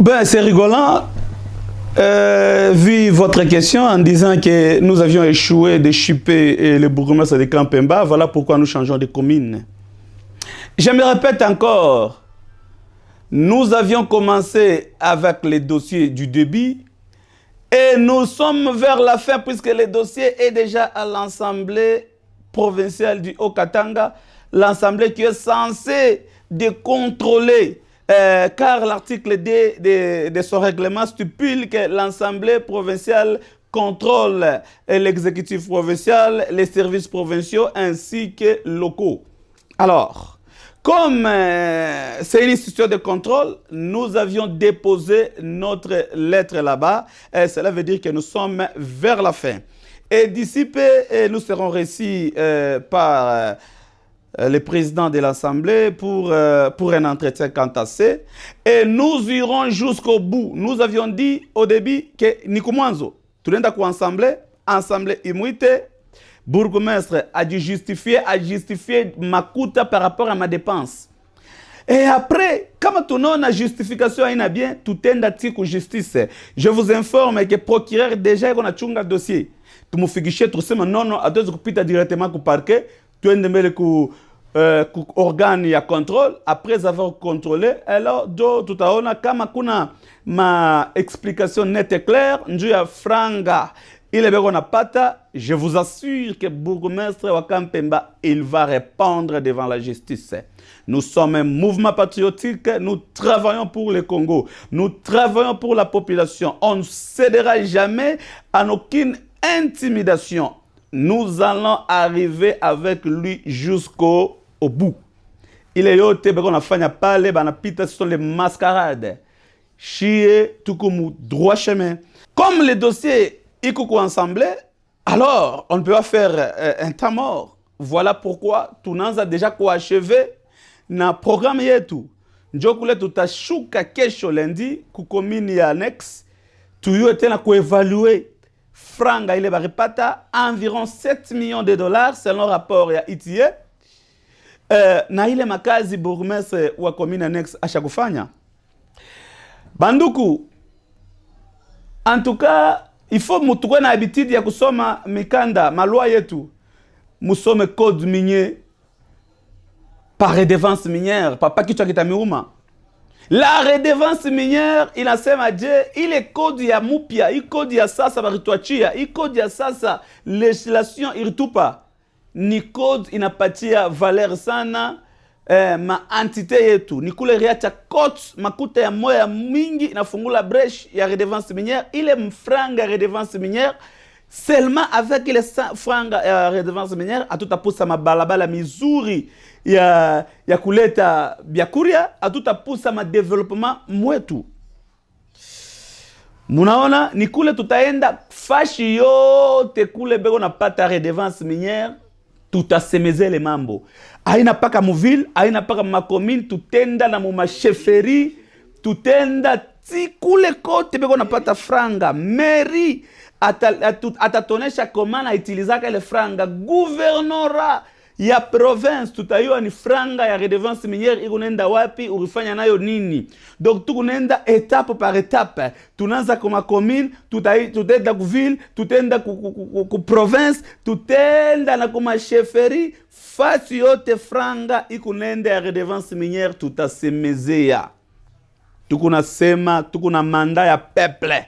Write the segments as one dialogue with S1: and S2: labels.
S1: Ben, c'est rigolant, vu votre question en disant que nous avions échoué de chipper le bourgmestre de Kampemba. Voilà pourquoi nous changeons de commune. Je me répète encore, nous avions commencé avec les dossiers du débit et nous sommes vers la fin puisque le dossier est déjà à l'Assemblée provinciale du Haut-Katanga, l'Assemblée qui est censée de contrôler, car l'article D de son règlement stipule que l'Assemblée provinciale contrôle l'exécutif provincial, les services provinciaux ainsi que locaux. Alors, comme c'est une institution de contrôle, nous avions déposé notre lettre là-bas. Cela veut dire que nous sommes vers la fin. Et d'ici peu, nous serons reçus par le président de l'Assemblée pour un entretien quantassé. Et nous irons jusqu'au bout. Nous avions dit au début que Nikumwanzo, tout le monde a ensemble imuite. Bourgmestre a dû justifier Makuta par rapport à ma dépense. Et après, comme tout le monde a justification à bien, tout est à justice. Je vous informe que le procureur déjà a un dossier. Tu me fais guichet, tu sais, non, à deux coups, directement au parquet, tu es de organe ya contrôle. Après avoir contrôlé, alors, tout à l'heure, comme ma explication nette et claire, je franga. Il est bien pata, je vous assure que bourgmestre Wakampemba, il va répondre devant la justice. Nous sommes un mouvement patriotique, nous travaillons pour le Congo, nous travaillons pour la population. On ne cédera jamais à aucune intimidation. Nous allons arriver avec lui jusqu'au bout. Il est yote, on a fait parler, on a pita sur les mascarades. Chier, tout comme droit chemin. Comme le dossier Ikuku ensemble, alors on ne peut pas faire un temps mort. Voilà pourquoi tout le monde a déjà achevé na programme yetu. Njokule tutashuka kesho lundi ku commune ya annexe. Tuyo tena ku évaluer franga ile baripata environ 7 millions de dollars selon rapport ya ITIE. Na ile makazi bourgmestre wa commune annexe ashakufanya. Banduku, en tout cas, il faut que nous habitude ya kusoma mikanda, malwa yetu. Musome code minier par redevance minière, papa qui kita miuma. La redevance minière, il a sema Dieu, il est code ya mupia, il code ya sasa barituachia, il code ya sasa législation irtupa. Ni code inapatia valeur sana ma entité yetu. Ni kule riacha cote makuta ya moya mingi inafungula breche ya redevance minière. Il est franga redevance minière. Seulement avec les franga redevance minière, a tout à poussa ma balabala mizuri ya kuleta biakuria, a tout à poussa ma développement mwetu. Munaona, ni kule tutaenda fashi yote kule bego na pata redevance minière. Tout a semezé les mambo. Aina paka muville, aina paka makomine, tutenda na muma chefferie, tutenda ti kule kote beko na pata franga. Mairie atatonesha comment na utilizaka le franga. Gouvernorat ya province tutayua ni franga ya redevance minière ikunenda wapi urifanya nayo nini. Donc tukunenda étape par étape. Tunaanza kuma commune, tutenda ku ville, tutenda ku province, tutenda na kuma chefferie, fasi yote franga ikunenda ya redevance minière tutasemezea. Tukuna sema, tukuna manda ya peuple.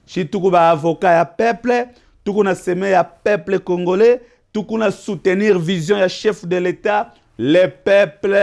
S1: Si tukuba avocat ya peuple, tukuna seme ya peuple congolais, tukuna soutenir vision ya chef de l'État, le peuple